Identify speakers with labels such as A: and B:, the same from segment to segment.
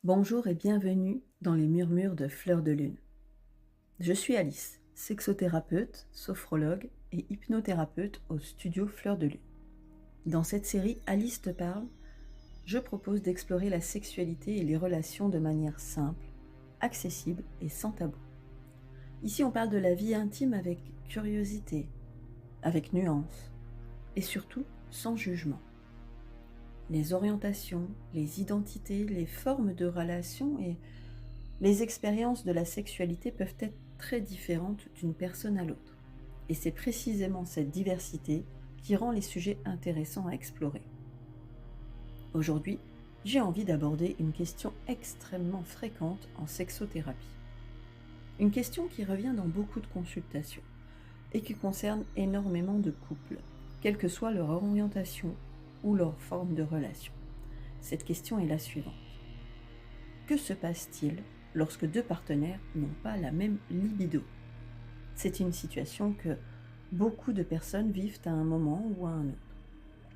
A: Bonjour et bienvenue dans les murmures de Fleur de Lune. Je suis Alice, sexothérapeute, sophrologue et hypnothérapeute au studio Fleur de Lune. Dans cette série Alice te parle, je propose d'explorer la sexualité et les relations de manière simple, accessible et sans tabou. Ici on parle de la vie intime avec curiosité, avec nuance et surtout sans jugement. Les orientations, les identités, les formes de relations et les expériences de la sexualité peuvent être très différentes d'une personne à l'autre. Et c'est précisément cette diversité qui rend les sujets intéressants à explorer. Aujourd'hui, j'ai envie d'aborder une question extrêmement fréquente en sexothérapie. Une question qui revient dans beaucoup de consultations et qui concerne énormément de couples, quelle que soit leur orientation ou leur forme de relation. Cette question est la suivante. Que se passe-t-il lorsque deux partenaires n'ont pas la même libido? C'est une situation que beaucoup de personnes vivent à un moment ou à un autre.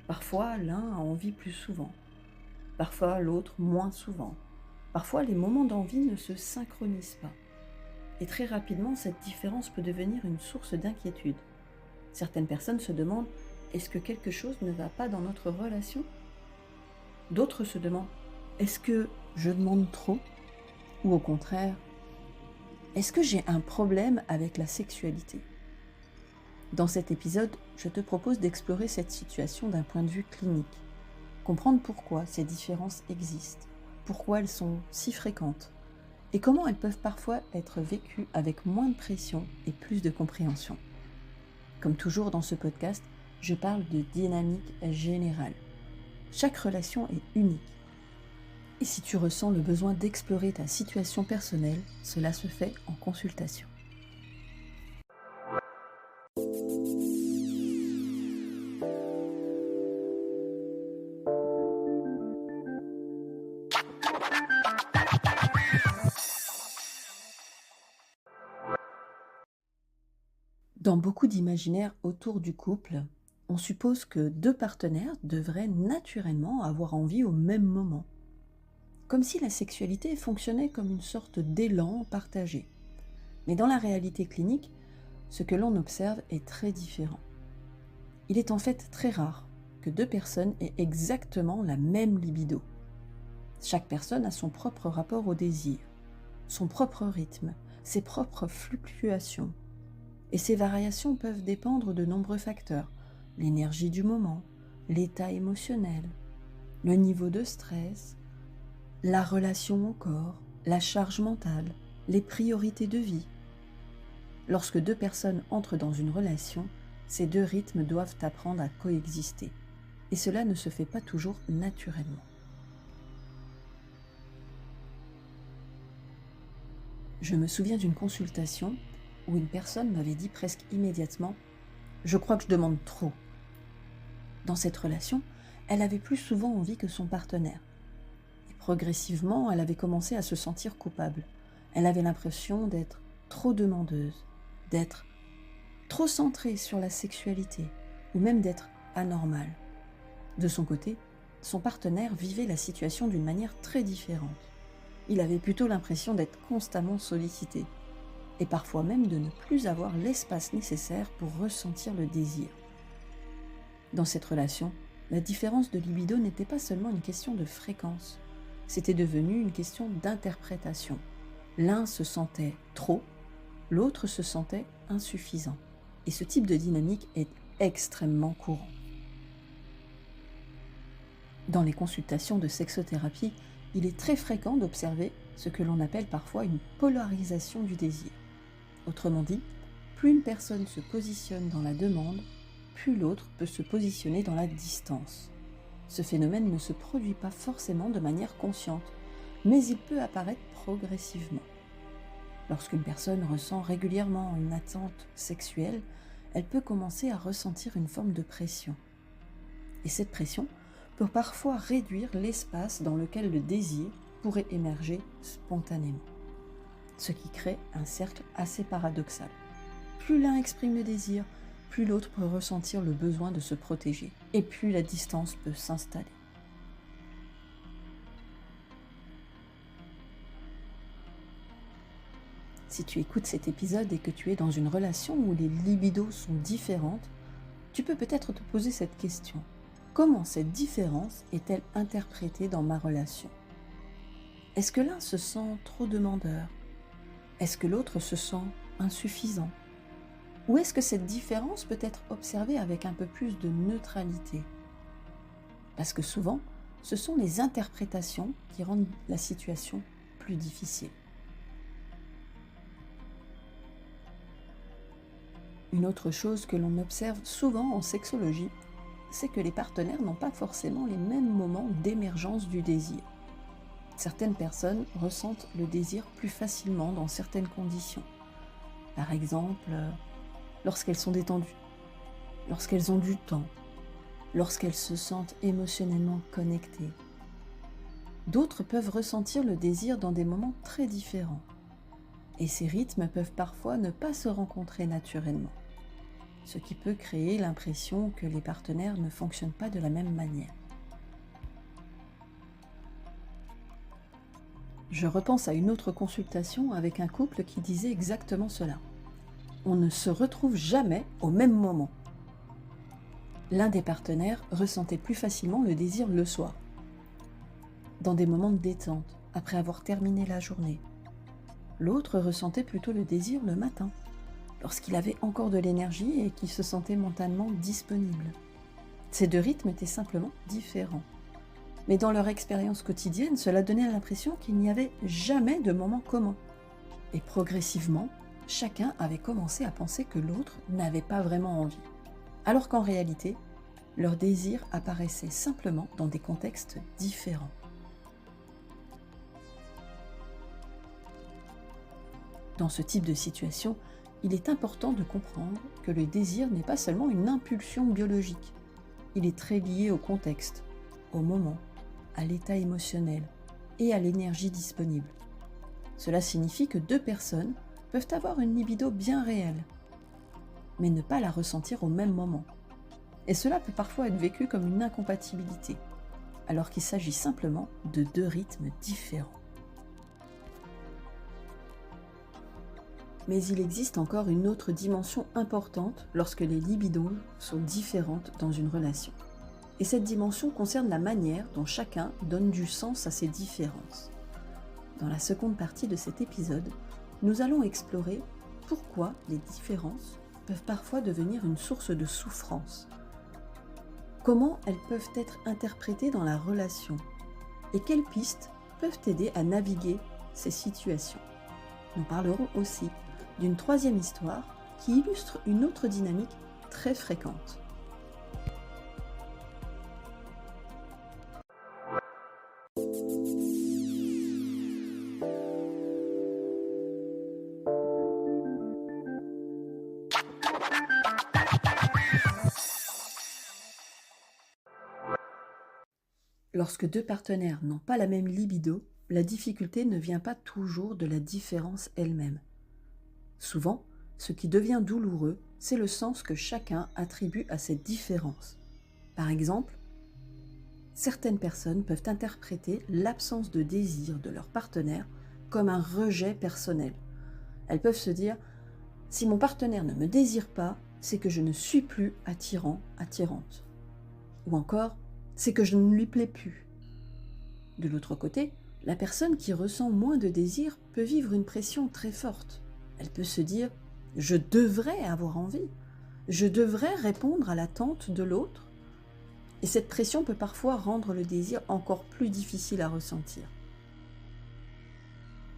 A: Parfois, l'un a envie plus souvent. Parfois, l'autre moins souvent. Parfois, les moments d'envie ne se synchronisent pas. Et très rapidement, cette différence peut devenir une source d'inquiétude. Certaines personnes se demandent: est-ce que quelque chose ne va pas dans notre relation? D'autres se demandent: est-ce que je demande trop? Ou au contraire, est-ce que j'ai un problème avec la sexualité? Dans cet épisode, je te propose d'explorer cette situation d'un point de vue clinique, comprendre pourquoi ces différences existent, pourquoi elles sont si fréquentes, et comment elles peuvent parfois être vécues avec moins de pression et plus de compréhension. Comme toujours dans ce podcast, je parle de dynamique générale. Chaque relation est unique. Et si tu ressens le besoin d'explorer ta situation personnelle, cela se fait en consultation. Dans beaucoup d'imaginaires autour du couple, on suppose que deux partenaires devraient naturellement avoir envie au même moment. Comme si la sexualité fonctionnait comme une sorte d'élan partagé. Mais dans la réalité clinique, ce que l'on observe est très différent. Il est en fait très rare que deux personnes aient exactement la même libido. Chaque personne a son propre rapport au désir, son propre rythme, ses propres fluctuations. Et ces variations peuvent dépendre de nombreux facteurs: l'énergie du moment, l'état émotionnel, le niveau de stress, la relation au corps, la charge mentale, les priorités de vie. Lorsque deux personnes entrent dans une relation, ces deux rythmes doivent apprendre à coexister. Et cela ne se fait pas toujours naturellement. Je me souviens d'une consultation où une personne m'avait dit presque immédiatement: « Je crois que je demande trop ». Dans cette relation, elle avait plus souvent envie que son partenaire. Et progressivement, elle avait commencé à se sentir coupable. Elle avait l'impression d'être trop demandeuse, d'être trop centrée sur la sexualité, ou même d'être anormale. De son côté, son partenaire vivait la situation d'une manière très différente. Il avait plutôt l'impression d'être constamment sollicité, et parfois même de ne plus avoir l'espace nécessaire pour ressentir le désir. Dans cette relation, la différence de libido n'était pas seulement une question de fréquence, c'était devenu une question d'interprétation. L'un se sentait trop, l'autre se sentait insuffisant. Et ce type de dynamique est extrêmement courant. Dans les consultations de sexothérapie, il est très fréquent d'observer ce que l'on appelle parfois une polarisation du désir. Autrement dit, plus une personne se positionne dans la demande, plus l'autre peut se positionner dans la distance. Ce phénomène ne se produit pas forcément de manière consciente, mais il peut apparaître progressivement. Lorsqu'une personne ressent régulièrement une attente sexuelle, elle peut commencer à ressentir une forme de pression. Et cette pression peut parfois réduire l'espace dans lequel le désir pourrait émerger spontanément. ce qui crée un cercle assez paradoxal. Plus l'un exprime le désir, plus l'autre peut ressentir le besoin de se protéger, et plus la distance peut s'installer. Si tu écoutes cet épisode et que tu es dans une relation où les libidos sont différentes, tu peux peut-être te poser cette question. Comment cette différence est-elle interprétée dans ma relation? Est-ce que l'un se sent trop demandeur? Est-ce que l'autre se sent insuffisant? Ou est-ce que cette différence peut être observée avec un peu plus de neutralité? Parce que souvent, ce sont les interprétations qui rendent la situation plus difficile. Une autre chose que l'on observe souvent en sexologie, c'est que les partenaires n'ont pas forcément les mêmes moments d'émergence du désir. Certaines personnes ressentent le désir plus facilement dans certaines conditions. Par exemple, lorsqu'elles sont détendues, lorsqu'elles ont du temps, lorsqu'elles se sentent émotionnellement connectées. D'autres peuvent ressentir le désir dans des moments très différents. Et ces rythmes peuvent parfois ne pas se rencontrer naturellement, ce qui peut créer l'impression que les partenaires ne fonctionnent pas de la même manière. Je repense à une autre consultation avec un couple qui disait exactement cela. On ne se retrouve jamais au même moment. L'un des partenaires ressentait plus facilement le désir le soir, dans des moments de détente, après avoir terminé la journée. L'autre ressentait plutôt le désir le matin, lorsqu'il avait encore de l'énergie et qu'il se sentait mentalement disponible. Ces deux rythmes étaient simplement différents. Mais dans leur expérience quotidienne, cela donnait l'impression qu'il n'y avait jamais de moment commun. Et progressivement, chacun avait commencé à penser que l'autre n'avait pas vraiment envie. Alors qu'en réalité, leur désir apparaissait simplement dans des contextes différents. Dans ce type de situation, il est important de comprendre que le désir n'est pas seulement une impulsion biologique. Il est très lié au contexte, au moment, à l'état émotionnel et à l'énergie disponible. Cela signifie que deux personnes peuvent avoir une libido bien réelle, mais ne pas la ressentir au même moment. Et cela peut parfois être vécu comme une incompatibilité, alors qu'il s'agit simplement de deux rythmes différents. Mais il existe encore une autre dimension importante lorsque les libidos sont différentes dans une relation. Et cette dimension concerne la manière dont chacun donne du sens à ces différences. Dans la seconde partie de cet épisode, nous allons explorer pourquoi les différences peuvent parfois devenir une source de souffrance. Comment elles peuvent être interprétées dans la relation et quelles pistes peuvent aider à naviguer ces situations. Nous parlerons aussi d'une troisième histoire qui illustre une autre dynamique très fréquente. Lorsque deux partenaires n'ont pas la même libido, la difficulté ne vient pas toujours de la différence elle-même. Souvent, ce qui devient douloureux, c'est le sens que chacun attribue à cette différence. Par exemple, certaines personnes peuvent interpréter l'absence de désir de leur partenaire comme un rejet personnel. Elles peuvent se dire « Si mon partenaire ne me désire pas, c'est que je ne suis plus attirant, attirante. » Ou encore « C'est que je ne lui plais plus. » De l'autre côté, la personne qui ressent moins de désir peut vivre une pression très forte. Elle peut se dire « Je devrais avoir envie, je devrais répondre à l'attente de l'autre. » Et cette pression peut parfois rendre le désir encore plus difficile à ressentir.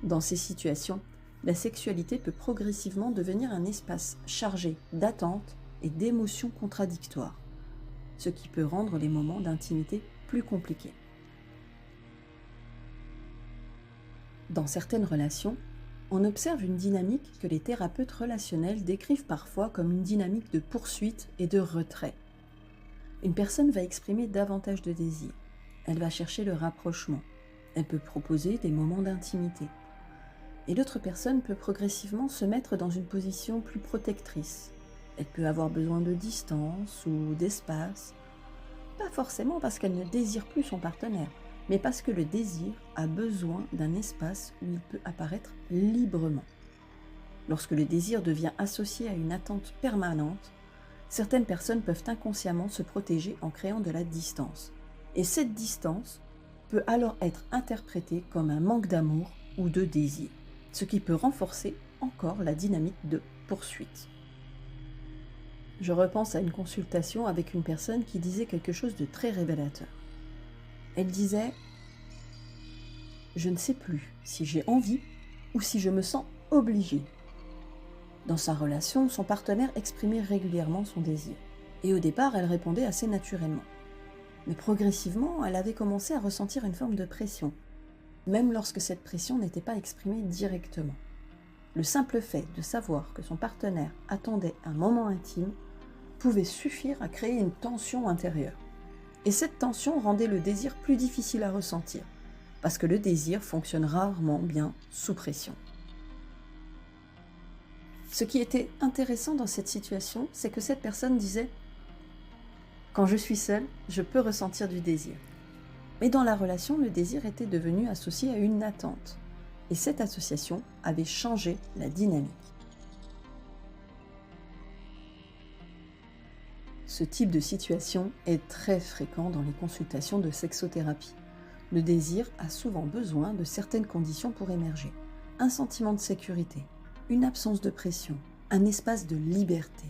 A: Dans ces situations, la sexualité peut progressivement devenir un espace chargé d'attentes et d'émotions contradictoires, ce qui peut rendre les moments d'intimité plus compliqués. Dans certaines relations, on observe une dynamique que les thérapeutes relationnels décrivent parfois comme une dynamique de poursuite et de retrait. Une personne va exprimer davantage de désir. Elle va chercher le rapprochement. Elle peut proposer des moments d'intimité. Et l'autre personne peut progressivement se mettre dans une position plus protectrice. Elle peut avoir besoin de distance ou d'espace, pas forcément parce qu'elle ne désire plus son partenaire, mais parce que le désir a besoin d'un espace où il peut apparaître librement. Lorsque le désir devient associé à une attente permanente, certaines personnes peuvent inconsciemment se protéger en créant de la distance. Et cette distance peut alors être interprétée comme un manque d'amour ou de désir, ce qui peut renforcer encore la dynamique de poursuite. Je repense à une consultation avec une personne qui disait quelque chose de très révélateur. Elle disait « Je ne sais plus si j'ai envie ou si je me sens obligée ». Dans sa relation, son partenaire exprimait régulièrement son désir. Et au départ, elle répondait assez naturellement. Mais progressivement, elle avait commencé à ressentir une forme de pression, même lorsque cette pression n'était pas exprimée directement. Le simple fait de savoir que son partenaire attendait un moment intime pouvait suffire à créer une tension intérieure. Et cette tension rendait le désir plus difficile à ressentir, parce que le désir fonctionne rarement bien sous pression. Ce qui était intéressant dans cette situation, c'est que cette personne disait « Quand je suis seule, je peux ressentir du désir. » Mais dans la relation, le désir était devenu associé à une attente. Et cette association avait changé la dynamique. Ce type de situation est très fréquent dans les consultations de sexothérapie. Le désir a souvent besoin de certaines conditions pour émerger. Un sentiment de sécurité, une absence de pression, un espace de liberté.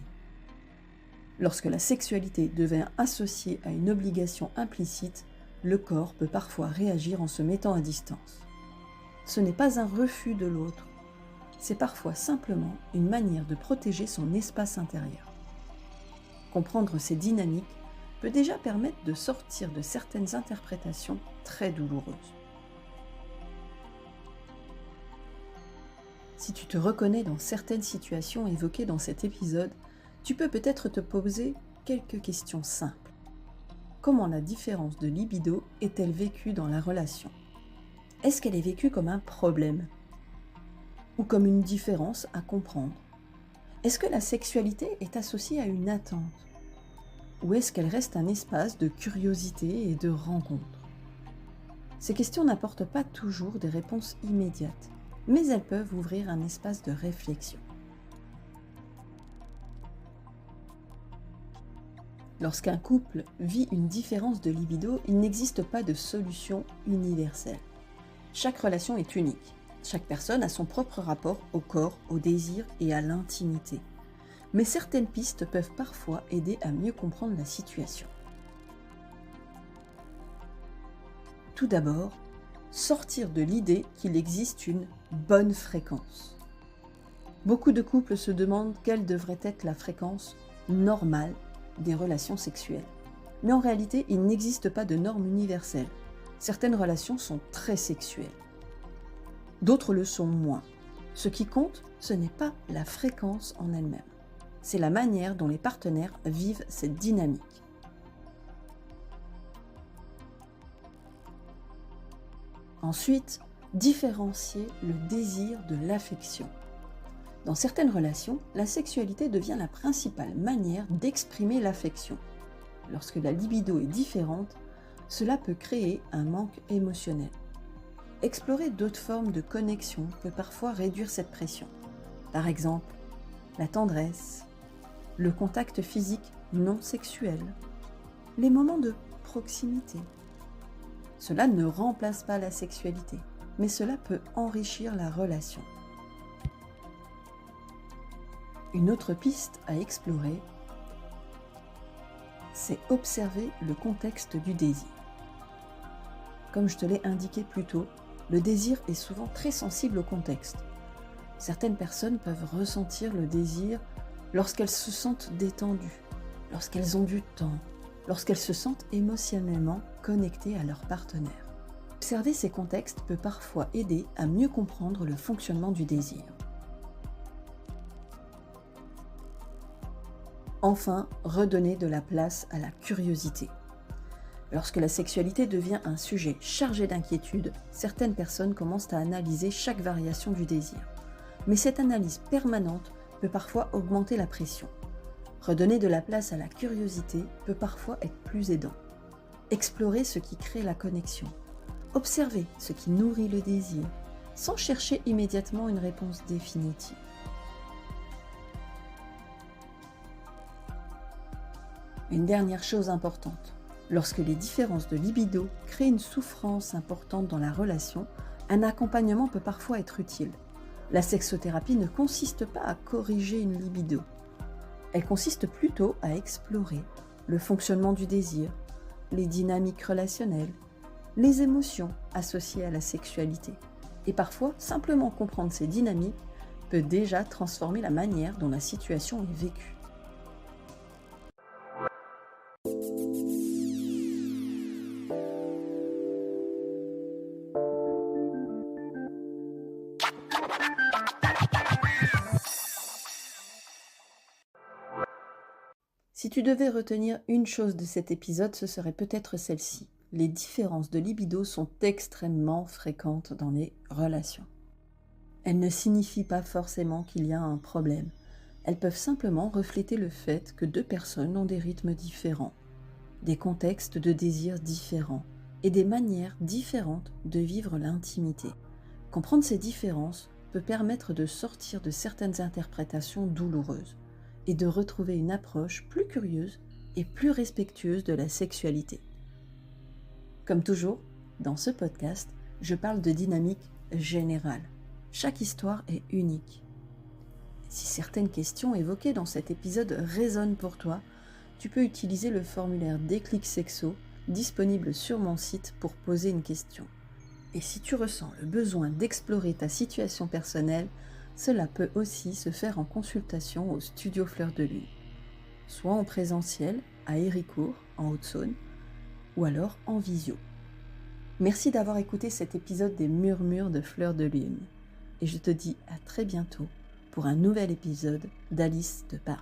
A: Lorsque la sexualité devient associée à une obligation implicite, le corps peut parfois réagir en se mettant à distance. Ce n'est pas un refus de l'autre, c'est parfois simplement une manière de protéger son espace intérieur. Comprendre ces dynamiques peut déjà permettre de sortir de certaines interprétations très douloureuses. Si tu te reconnais dans certaines situations évoquées dans cet épisode, tu peux peut-être te poser quelques questions simples. Comment la différence de libido est-elle vécue dans la relation ? Est-ce qu'elle est vécue comme un problème ? Ou comme une différence à comprendre ? Est-ce que la sexualité est associée à une attente ? Ou est-ce qu'elle reste un espace de curiosité et de rencontre ? Ces questions n'apportent pas toujours des réponses immédiates, mais elles peuvent ouvrir un espace de réflexion. Lorsqu'un couple vit une différence de libido, il n'existe pas de solution universelle. Chaque relation est unique. Chaque personne a son propre rapport au corps, au désir et à l'intimité. Mais certaines pistes peuvent parfois aider à mieux comprendre la situation. Tout d'abord, sortir de l'idée qu'il existe une bonne fréquence. Beaucoup de couples se demandent quelle devrait être la fréquence normale des relations sexuelles. Mais en réalité, il n'existe pas de norme universelle. Certaines relations sont très sexuelles. D'autres le sont moins. Ce qui compte, ce n'est pas la fréquence en elle-même. C'est la manière dont les partenaires vivent cette dynamique. Ensuite, différencier le désir de l'affection. Dans certaines relations, la sexualité devient la principale manière d'exprimer l'affection. Lorsque la libido est différente, cela peut créer un manque émotionnel. Explorer d'autres formes de connexion peut parfois réduire cette pression. Par exemple, la tendresse, le contact physique non sexuel, les moments de proximité. Cela ne remplace pas la sexualité, mais cela peut enrichir la relation. Une autre piste à explorer, c'est observer le contexte du désir. Comme je te l'ai indiqué plus tôt, le désir est souvent très sensible au contexte. Certaines personnes peuvent ressentir le désir lorsqu'elles se sentent détendues, lorsqu'elles ont du temps, lorsqu'elles se sentent émotionnellement connectées à leur partenaire. Observer ces contextes peut parfois aider à mieux comprendre le fonctionnement du désir. Enfin, redonner de la place à la curiosité. Lorsque la sexualité devient un sujet chargé d'inquiétude, certaines personnes commencent à analyser chaque variation du désir. Mais cette analyse permanente peut parfois augmenter la pression. Redonner de la place à la curiosité peut parfois être plus aidant. Explorer ce qui crée la connexion. Observer ce qui nourrit le désir, sans chercher immédiatement une réponse définitive. Une dernière chose importante. Lorsque les différences de libido créent une souffrance importante dans la relation, un accompagnement peut parfois être utile. La sexothérapie ne consiste pas à corriger une libido. Elle consiste plutôt à explorer le fonctionnement du désir, les dynamiques relationnelles, les émotions associées à la sexualité. Et parfois, simplement comprendre ces dynamiques peut déjà transformer la manière dont la situation est vécue. Si tu devais retenir une chose de cet épisode, ce serait peut-être celle-ci. Les différences de libido sont extrêmement fréquentes dans les relations. Elles ne signifient pas forcément qu'il y a un problème. Elles peuvent simplement refléter le fait que deux personnes ont des rythmes différents, des contextes de désir différents et des manières différentes de vivre l'intimité. Comprendre ces différences peut permettre de sortir de certaines interprétations douloureuses et de retrouver une approche plus curieuse et plus respectueuse de la sexualité. Comme toujours, dans ce podcast, je parle de dynamique générale. Chaque histoire est unique. Si certaines questions évoquées dans cet épisode résonnent pour toi, tu peux utiliser le formulaire Déclic Sexo disponible sur mon site pour poser une question. Et si tu ressens le besoin d'explorer ta situation personnelle, cela peut aussi se faire en consultation au studio Fleur de Lune, soit en présentiel à Héricourt, en Haute-Saône, ou alors en visio. Merci d'avoir écouté cet épisode des Murmures de Fleur de Lune, et je te dis à très bientôt pour un nouvel épisode d'Alice de Parme.